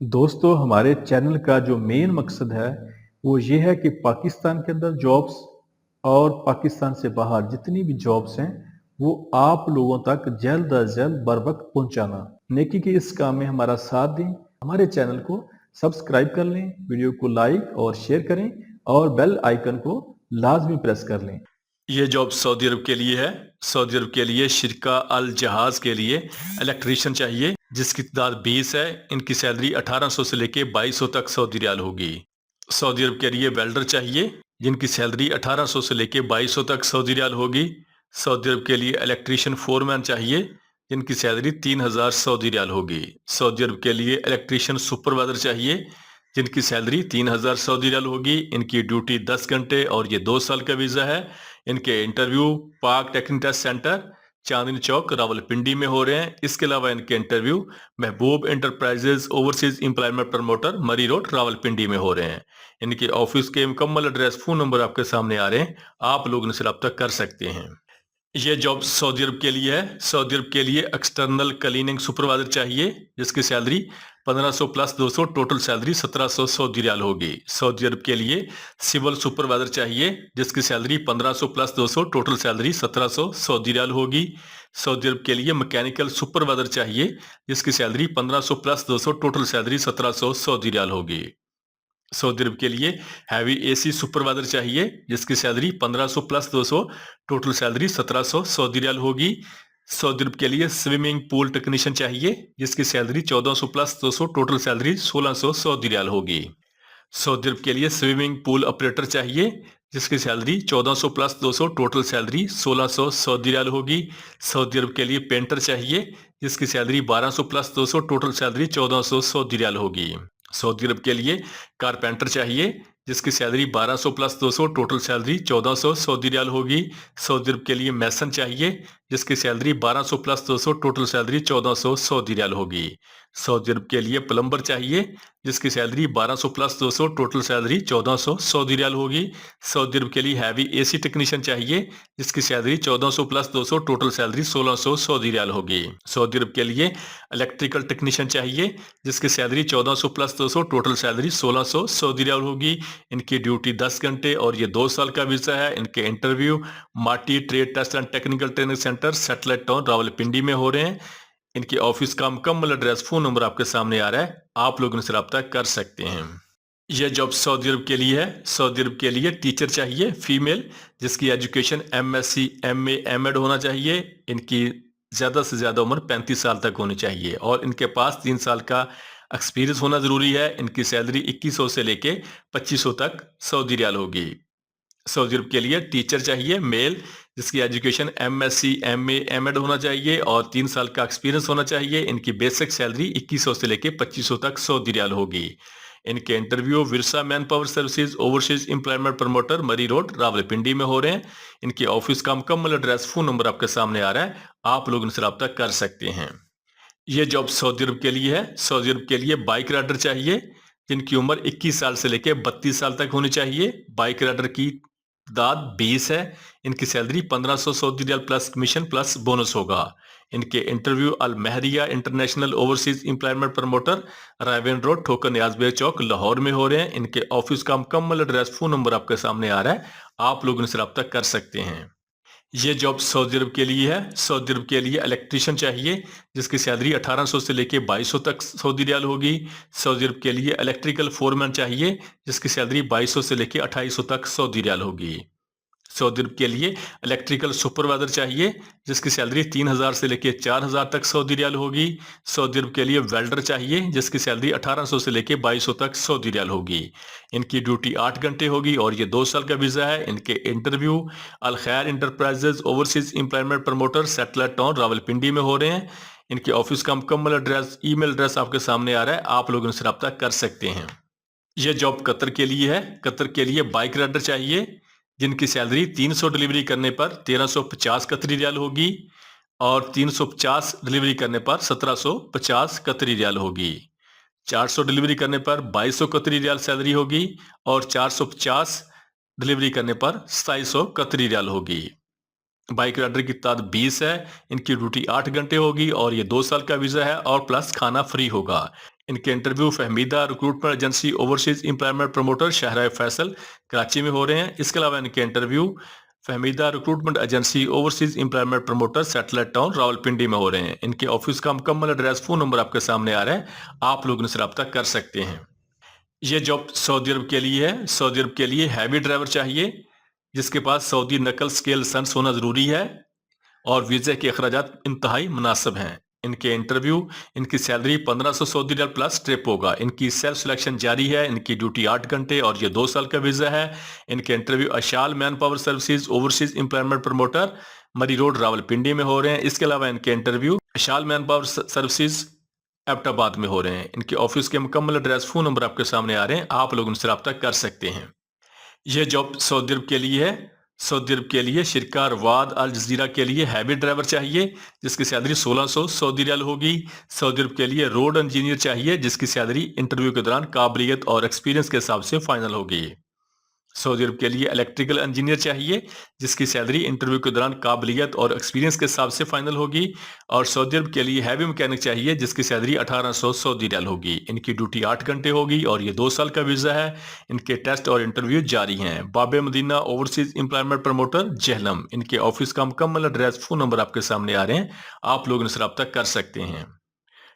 दोस्तों हमारे चैनल का जो मेन मकसद है वो ये है कि पाकिस्तान के अंदर जॉब्स और पाकिस्तान से बाहर जितनी भी जॉब्स हैं वो आप लोगों तक जल्द अज जल्द बर वक्त पहुंचाना। नेकी के इस काम में हमारा साथ दें, हमारे चैनल को सब्सक्राइब कर लें, वीडियो को लाइक और शेयर करें और बेल आइकन को लाजमी प्रेस कर लें। ये जॉब सऊदी अरब के लिए है। सऊदी अरब के लिए शिरका अल जहाज के लिए इलेक्ट्रीशियन चाहिए जिसकी तादाद 20 है। इनकी सैलरी 1800 से लेके 2200 तक सऊदी रियाल होगी। सऊदी अरब के लिए वेल्डर चाहिए जिनकी सैलरी 1800 से लेके 2200 तक सऊदी रियाल होगी। सऊदी अरब के लिए इलेक्ट्रीशियन फोरमैन चाहिए जिनकी सैलरी 3000 सऊदी रियाल होगी। सऊदी अरब के लिए इलेक्ट्रीशियन सुपरवाइजर चाहिए जिनकी सैलरी 3000 सऊदी रियाल होगी। इनकी ड्यूटी 10 घंटे और ये 2 साल का वीज़ा है। इनके इंटरव्यू पाक टेक्निकल टेस्ट सेंटर चांदनी चौक रावलपिंडी में हो रहे हैं। इसके अलावा इनके इंटरव्यू महबूब enterprises overseas employment promoter Murree road Rawalpindi में हो रहे हैं। इनके ऑफिस के मुकम्मल एड्रेस फोन नंबर आपके सामने आ रहे हैं, आप लोग इनसे रब्ता कर सकते हैं। ये जॉब सऊदी अरब के लिए है। सऊदी अरब के लिए एक्सटर्नल क्लीनिंग सुपरवाइजर चाहिए जिसकी salary 1500 plus 200, total salary 1700 Saudi riyal होगी। सऊदी अरब के लिए सिविल सुपरवाइजर चाहिए जिसकी salary 1500 plus 200, total salary 1700 Saudi riyal होगी। सऊदी अरब के लिए मैकेनिकल सुपरवाइजर चाहिए जिसकी salary 1500 plus 200, total salary 1700 Saudi riyal होगी। सऊदी अरब के लिए हैवी एसी सुपरवाइजर चाहिए जिसकी salary 1500 plus 200, total salary 1700 Saudi riyal होगी। सऊदी अरब के लिए स्विमिंग पूल टेक्नीशियन चाहिए जिसकी salary 1400 plus 200, total salary 1600 Saudi riyal होगी। सऊदी अरब के लिए स्विमिंग पूल ऑपरेटर चाहिए जिसकी salary 1400 plus 200, total salary 1600 Saudi riyal होगी। सऊदी अरब के लिए पेंटर चाहिए जिसकी salary 1200 plus 200, total salary 1400 Saudi riyal होगी। सऊदी अरब के लिए कारपेंटर चाहिए जिसकी salary 1200 plus 200, total salary 1400 Saudi riyal होगी। सऊदी अरब के लिए मैसन चाहिए जिसकी salary 1200 plus 200, total salary 1400 Saudi riyal होगी। सऊदी अरब के लिए प्लम्बर चाहिए जिसकी salary 1200 plus 200, total salary 1400 Saudi riyal होगी। सऊदी अरब के लिए हैवी एसी टेक्नीशियन चाहिए जिसकी salary 1400 plus 200, total salary 1600 Saudi riyal होगी। सऊदी अरब के लिए इलेक्ट्रिकल टेक्नीशियन चाहिए जिसकी salary 1400 plus 200, total salary 1600 Saudi riyal होगी। इनकी ड्यूटी 10 घंटे और ये 2 साल का वीज़ा है। इनके इंटरव्यू माटी trade test and technical training centre satellite town Rawalpindi में हो रहे हैं। इनके ऑफिस का मुकम्मल एड्रेस फोन नंबर आपके सामने आ रहा है, आप लोग इनसे रब्ता कर सकते हैं। यह जॉब सऊदी अरब के लिए है। सऊदी अरब के लिए टीचर चाहिए फीमेल जिसकी एजुकेशन MSc MA MEd होना चाहिए। इनकी ज़्यादा से ज़्यादा उम्र 35 साल तक होनी चाहिए और इनके पास 3 साल का एक्सपीरियंस होना ज़रूरी है। इनकी सैलरी 2100 से लेके 2500 तक सऊदी रियाल होगी। सऊदी अरब के लिए टीचर चाहिए मेल जिसकी एजुकेशन MSc MA MEd होना चाहिए और 3 साल का एक्सपीरियंस होना चाहिए। इनकी बेसिक सैलरी 2100 से लेके 2500 तक सऊदी रियाल होगी। इनके interview Virsa man power services overseas employment promoter Murree road Rawalpindi में हो रहे हैं। इनके ऑफिस का मुकम्मल एड्रेस फोन नंबर आपके सामने आ रहा है, आप लोग इनसे रब्ता कर सकते हैं। ये जॉब सऊदी अरब के लिए है। सऊदी अरब के लिए बाइक राइडर चाहिए जिनकी उम्र 21 साल से लेकर 32 साल तक होनी चाहिए। बाइक राइडर की तादाद 20 है। इनकी salary 1500 Saudi riyal plus commission plus bonus होगा। इनके interview Al Mahria international overseas employment promoter Raiwind road Thokar Niaz चौक लाहौर में हो रहे हैं। इनके ऑफिस का मुकम्मल एड्रेस फोन नंबर आपके सामने आ रहा है, आप लोग इनसे रब्ता कर सकते हैं। ये जॉब सऊदी अरब के लिए है। सऊदी अरब के लिए इलेक्ट्रीशियन चाहिए जिसकी सैलरी 1800 से लेके 2200 तक सऊदी रियाल होगी। सऊदी अरब के लिए इलेक्ट्रिकल फोरमैन चाहिए जिसकी सैलरी 2200 से लेके 2800 तक सऊदी रियाल होगी। सऊदी अरब के लिए इलेक्ट्रिकल सुपरवाइजर चाहिए जिसकी सैलरी 3000 से लेके 4000 तक सऊदी रियाल होगी। सऊदी अरब के लिए वेल्डर चाहिए जिसकी सैलरी 1800 से लेके 2200 तक सऊदी रियाल होगी। इनकी ड्यूटी 8 घंटे होगी और ये 2 साल का वीज़ा है। इनके इंटरव्यू अल खैर enterprises overseas employment promoter satellite town Rawalpindi में हो रहे हैं। इनके ऑफिस का मुकम्मल एड्रेस ईमेल एड्रेस आपके सामने आ रहा है, आप लोग इनसे रब्ता कर सकते हैं। यह जॉब कतर के लिए है। कतर के लिए बाइक राइडर चाहिए जिनकी सैलरी 300 डिलीवरी करने पर 1350 कतरी रियाल होगी और 350 डिलीवरी करने पर 1750 कतरी रियाल होगी। 400 डिलीवरी करने पर 2200 कतरी रियाल सैलरी होगी और 450 डिलीवरी करने पर 2700 कतरी रियाल होगी। बाइक राइडर की तादाद 20 है। इनकी ड्यूटी 8 घंटे होगी और ये 2 साल का वीज़ा है और प्लस खाना फ्री होगा। इनके interview Fahmida recruitment agency overseas employment promoter शहरा फैसल कराची में हो रहे हैं। इसके अलावा इनके interview Fahmida recruitment agency overseas employment promoter satellite town Rawalpindi में हो रहे हैं। इनके ऑफिस का मुकम्मल एड्रेस, फोन नंबर आपके सामने आ रहा है, आप लोग इनसे रब्ता कर सकते हैं। ये जॉब सऊदी अरब के लिए है। सऊदी अरब के लिए हैवी ड्राइवर चाहिए जिसके पास सऊदी नकल स्केल लाइसेंस होना जरूरी है और वीजा के अखराजात इंतहाई मुनासिब हैं। इनके इंटरव्यू, इनकी salary 1500 Saudi riyal plus trip होगा। इनकी सेल्फ सिलेक्शन जारी है। इनकी ड्यूटी 8 घंटे और ये 2 साल का वीजा है। इनके interview Ashal man power services overseas employment promoter Murree road Rawalpindi में हो रहे हैं। इसके अलावा इनके interview Ashal man power services Abbottabad में हो रहे हैं। इनके ऑफिस के मुकम्मल एड्रेस, फोन नंबर आपके सामने आ रहे हैं, आप लोग उनसे रब्ता कर सकते हैं। यह जॉब सऊदी अरब के लिए है। सऊदी अरब के लिए शिरका रवाद अल जजीरा के लिए हैवी ड्राइवर चाहिए जिसकी सैलरी 1600 सऊदी रियाल होगी। सऊदी अरब के लिए रोड इंजीनियर चाहिए जिसकी सैलरी इंटरव्यू के दौरान काबिलियत और एक्सपीरियंस के हिसाब से फाइनल होगी। सऊदी अरब के लिए इलेक्ट्रिकल इंजीनियर चाहिए जिसकी सैलरी इंटरव्यू के दौरान काबिलियत और एक्सपीरियंस के हिसाब से फाइनल होगी। और सऊदी अरब के लिए हैवी मैकेनिक चाहिए जिसकी सैलरी 1800 सऊदी रियाल होगी। इनकी ड्यूटी 8 घंटे होगी और ये 2 साल का वीजा है। इनके टेस्ट और इंटरव्यू जारी हैं। Babe Madina overseas employment promoter Jhelum. इनके ऑफिस का मुकम्मल एड्रेस, फोन नंबर आपके सामने आ रहे हैं, आप लोग इनसे रब्ता कर सकते हैं।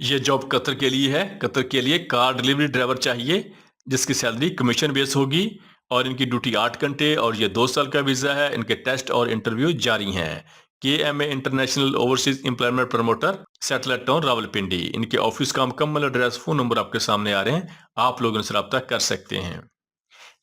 ये जॉब कतर के लिए है। कतर के लिए कार डिलीवरी ड्राइवर चाहिए जिसकी सैलरी कमीशन बेस होगी और इनकी ड्यूटी 8 घंटे और ये 2 साल का वीजा है। इनके टेस्ट और इंटरव्यू जारी हैं। KMA international overseas employment promoter satellite town Rawalpindi. इनके ऑफिस का मुकम्मल एड्रेस, फोन नंबर आपके सामने आ रहे हैं, आप लोग इनसे रब्ता कर सकते हैं।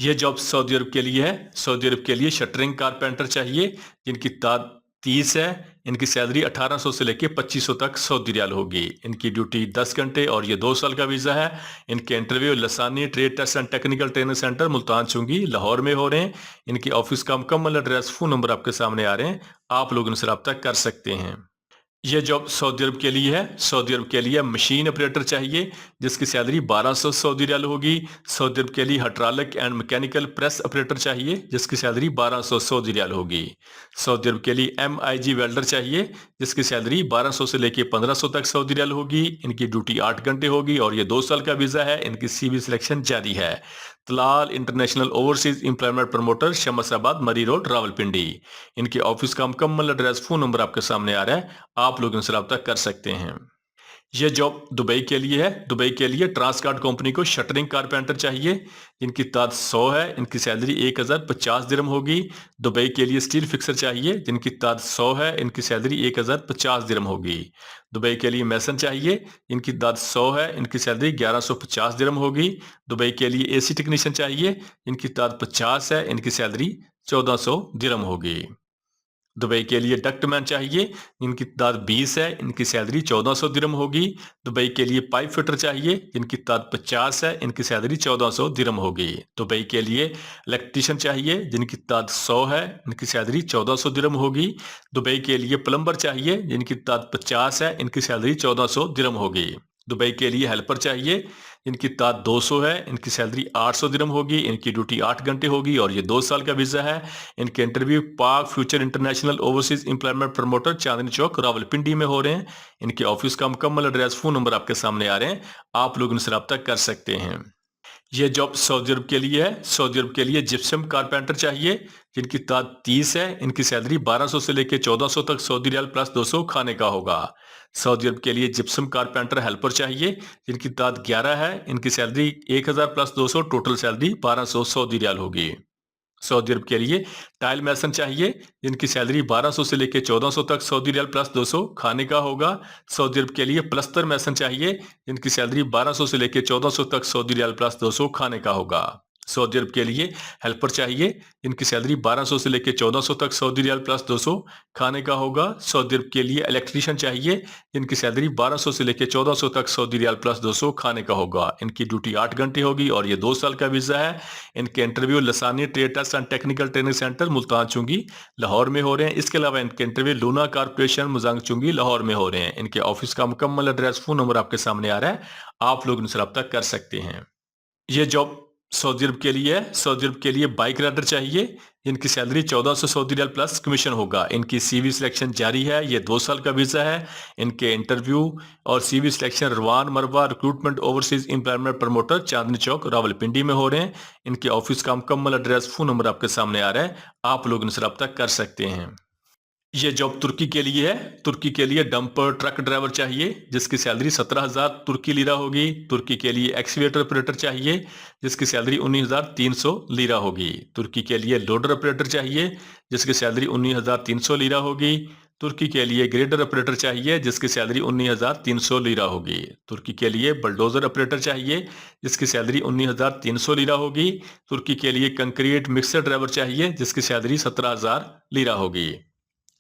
यह जॉब सऊदी अरब के लिए है। सऊदी अरब के लिए शटरिंग कारपेंटर चाहिए जिनकी ताद 30 है। इनकी सैलरी 1800 से लेके 2500 तक सऊदी रियाल होगी। इनकी ड्यूटी 10 घंटे और ये 2 साल का वीजा है। इनके interview Lasani trade test and technical training centre Multan Chungi Lahore में हो रहे हैं। इनके ऑफिस का मुकम्मल एड्रेस, फोन नंबर आपके सामने आ रहे हैं, आप लोग इनसे रब्ता कर सकते हैं। यह जॉब सऊदी अरब के लिए है। सऊदी अरब के लिए मशीन ऑपरेटर चाहिए जिसकी सैलरी 1200 सऊदी रियाल होगी। सऊदी अरब के लिए hydraulic and mechanical press operator चाहिए जिसकी सैलरी 1200 सऊदी रियाल होगी। सऊदी अरब के लिए MIG वेल्डर चाहिए जिसकी सैलरी 1200 से लेके 1500 तक सऊदी रियाल होगी। इनकी ड्यूटी 8 घंटे होगी और ये 2 साल का वीजा है। इनकी CV सिलेक्शन जारी है। Talal international overseas employment promoter Shamsabad Murree road Rawalpindi. इनके ऑफिस का मुकम्मल एड्रेस, फोन नंबर आपके सामने आ रहा है, आप लोग इनसे रब्ता कर सकते हैं। यह जॉब दुबई के लिए है। दुबई के लिए ट्रांसकार्ड कंपनी को शटरिंग कारपेंटर चाहिए जिनकी ताद 100 है। इनकी सैलरी 1050 दिरहम होगी। दुबई के लिए स्टील फिक्सर चाहिए जिनकी ताद 100 है। इनकी सैलरी 1050 दिरहम होगी। दुबई के लिए मैसन चाहिए जिनकी ताद 100 है। इनकी सैलरी 1150 दिरहम होगी। दुबई के लिए AC टेक्नीशियन चाहिए जिनकी ताद 50 है। इनकी सैलरी 1400 दिरहम होगी। दुबई के लिए डक्टमैन चाहिए जिनकी तादाद 20 है। इनकी सैलरी 1400 दिरहम होगी। दुबई के लिए पाइप फिटर चाहिए जिनकी तादाद 50 है। इनकी सैलरी 1400 दिरहम होगी। दुबई के लिए इलेक्ट्रीशियन चाहिए जिनकी तादाद 100 है। इनकी सैलरी 1400 दिरहम होगी। दुबई के लिए प्लम्बर चाहिए जिनकी तादाद 50 है। इनकी सैलरी 1400 दिरहम होगी। दुबई के लिए हेल्पर चाहिए इनकी तादाद 200 है। इनकी सैलरी 800 दिरहम होगी। इनकी ड्यूटी 8 घंटे होगी और ये 2 साल का वीजा है। इनके interview Pak future international overseas employment promoter Chandni Chowk Rawalpindi में हो रहे हैं। इनके ऑफिस का मुकम्मल एड्रेस, फोन नंबर आपके सामने आ रहे हैं, आप लोग इनसे रब्ता कर सकते हैं। यह जॉब सऊदी अरब के लिए है। सऊदी अरब के लिए जिप्सम कारपेंटर चाहिए जिनकी तादाद 30 है। इनकी सैलरी 1200 से लेकर 1400 तक सऊदी रियाल प्लस 200 खाने का होगा। सऊदी अरब के लिए जिप्सम कारपेंटर हेल्पर चाहिए जिनकी तादाद 11 है। इनकी salary 1000 plus 200, total salary 1200 Saudi riyal होगी। सऊदी अरब के लिए टाइल मैसन चाहिए जिनकी सैलरी 1200 से लेकर 1400 तक सऊदी रियाल प्लस 200 खाने का होगा। सऊदी अरब के लिए प्लस्तर मैसन चाहिए जिनकी सैलरी 1200 से लेकर 1400 तक सऊदी रियाल प्लस 200 खाने का होगा। सऊदी अरब के लिए हेल्पर चाहिए जिनकी सैलरी 1200 से लेकर 1400 तक सऊदी रियाल प्लस 200 खाने का होगा। सऊदी अरब के लिए इलेक्ट्रीशियन चाहिए जिनकी सैलरी 1200 से लेकर 1400 तक सऊदी रियाल प्लस 200 खाने का होगा। इनकी ड्यूटी 8 घंटे होगी और ये 2 साल का वीजा है। इनके interview Lasani trade test and technical training centre Multan Chungi Lahore में हो रहे हैं। इसके अलावा इनके इंटरव्यू लूना कारपोरेशन मुजांग चुंगी लाहौर में हो रहे हैं। इनके ऑफिस का मुकम्मल एड्रेस, फोन नंबर आपके सामने आ रहा है, आप लोग इनसे रब्ता कर सकते हैं। ये जॉब सऊदी अरब के लिए है। सऊदी अरब के लिए बाइक राइडर चाहिए इनकी salary 1400 Saudi riyal plus commission होगा। इनकी सीवी सिलेक्शन जारी है। ये 2 साल का वीज़ा है। इनके इंटरव्यू और सीवी सिलेक्शन रवान मरवा recruitment overseas employment promoter Chandni Chowk Rawalpindi में हो रहे हैं। इनके ऑफिस का मुकम्मल एड्रेस, फ़ोन नंबर आपके सामने आ रहा है। आप लोग इनसे रब्ता कर सकते हैं। ये जॉब तुर्की के लिए है। तुर्की के लिए डंपर ट्रक ड्राइवर चाहिए जिसकी सैलरी 17,000 तुर्की लीरा होगी। तुर्की के लिए एक्सकेवेटर ऑपरेटर चाहिए जिसकी सैलरी 19,300 लीरा होगी। तुर्की के लिए लोडर ऑपरेटर चाहिए जिसकी सैलरी 19,300 लीरा होगी। तुर्की के लिए ग्रेडर ऑपरेटर चाहिए जिसकी सैलरी 19,300 लीरा होगी। तुर्की के लिए बलडोजर ऑपरेटर चाहिए जिसकी सैलरी 19,300 लीरा होगी। तुर्की के लिए कंक्रीट मिक्सर ड्राइवर चाहिए जिसकी सैलरी 17,000 लीरा होगी।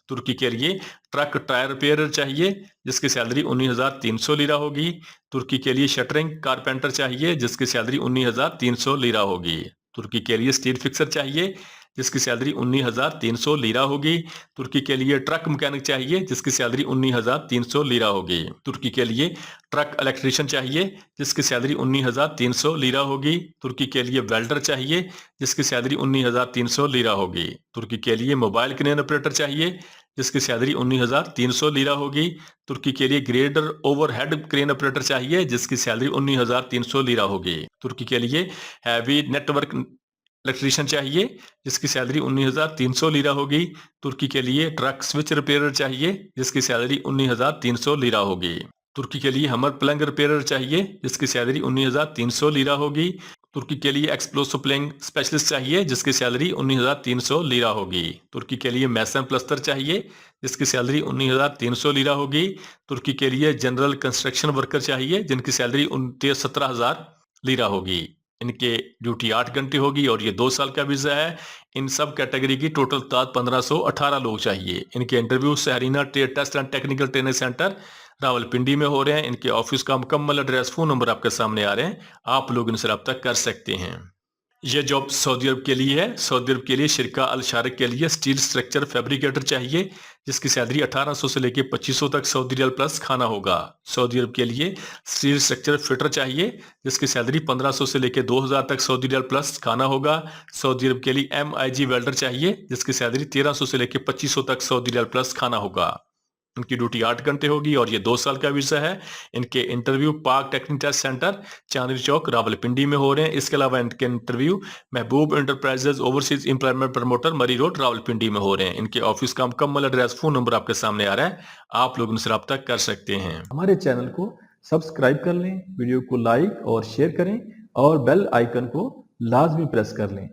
तुर्की के लिए ट्रक टायर रिपेयरर चाहिए जिसकी सैलरी 19,300 लीरा होगी। तुर्की के लिए शटरिंग कारपेंटर चाहिए जिसकी सैलरी 19,300 लीरा होगी। तुर्की के लिए स्टील फिक्सर चाहिए जिसकी सैलरी 19,300 लीरा होगी। तुर्की के लिए ट्रक मैकेनिक चाहिए जिसकी सैलरी 19,300 लीरा होगी। तुर्की के लिए ट्रक इलेक्ट्रीशियन चाहिए जिसकी सैलरी 19,300 लीरा होगी। तुर्की के लिए वेल्डर चाहिए जिसकी सैलरी 19,300 लीरा होगी। तुर्की के लिए मोबाइल क्रेन ऑपरेटर चाहिए जिसकी सैलरी 19,300 लीरा होगी। तुर्की के लिए ग्रेडर ओवरहेड क्रेन ऑपरेटर चाहिए जिसकी सैलरी 19,300 लीरा होगी। तुर्की के लिए हैवी नेटवर्क इलेक्ट्रीशियन चाहिए जिसकी सैलरी 19,300 लीरा होगी। तुर्की के लिए ट्रक स्विच रिपेयरर चाहिए जिसकी सैलरी 19,300 लीरा होगी। तुर्की के लिए हमर प्लंग रिपेयरर चाहिए जिसकी सैलरी 19,300 लीरा होगी। तुर्की के लिए एक्सप्लोसिव प्लंग स्पेशलिस्ट चाहिए जिसकी सैलरी 19,300 लीरा होगी। तुर्की के लिए मैसन प्लस्तर चाहिए जिसकी सैलरी 19,300 लीरा होगी। तुर्की के लिए जनरल कंस्ट्रक्शन वर्कर चाहिए जिनकी सैलरी 17,000 लीरा होगी। इनके ड्यूटी 8 घंटे होगी और ये 2 साल का वीज़ा है। इन सब कैटेगरी की टोटल तादाद 1518 लोग चाहिए। इनके interview Sahrina trade test and technical training centre Rawalpindi में हो रहे हैं। इनके ऑफिस का मुकम्मल एड्रेस, फ़ोन नंबर आपके सामने आ रहे हैं। आप लोग इनसे रब्ता कर सकते हैं। यह जॉब सऊदी अरब के लिए है। सऊदी अरब के लिए शिरका अल शारिक के लिए स्टील स्ट्रक्चर फैब्रिकेटर चाहिए जिसकी सैलरी 1800 से लेकर 2500 तक सऊदी रियाल प्लस खाना होगा। सऊदी अरब के लिए स्टील स्ट्रक्चर फिटर चाहिए जिसकी सैलरी 1500 से लेकर 2000 तक सऊदी रियाल प्लस खाना होगा। सऊदी अरब के लिए MIG वेल्डर चाहिए जिसकी सैलरी 1300 से लेकर 2500 तक सऊदी रियाल प्लस खाना होगा। इनकी ड्यूटी 8 घंटे होगी और ये 2 साल का वीज़ा है। इनके इंटरव्यू पाक टेक्निक टेस्ट सेंटर चांदनी चौक रावलपिंडी में हो रहे हैं। इसके अलावा इनके इंटरव्यू महबूब enterprises overseas employment promoter Murree road Rawalpindi में हो रहे हैं। इनके ऑफिस का मुकम्मल एड्रेस, फ़ोन नंबर आपके सामने आ रहा है। आप लोग इनसे रब्ता कर सकते हैं। हमारे चैनल को सब्सक्राइब कर लें, वीडियो को लाइक और शेयर करें और बेल आइकन को लाजमी प्रेस कर लें।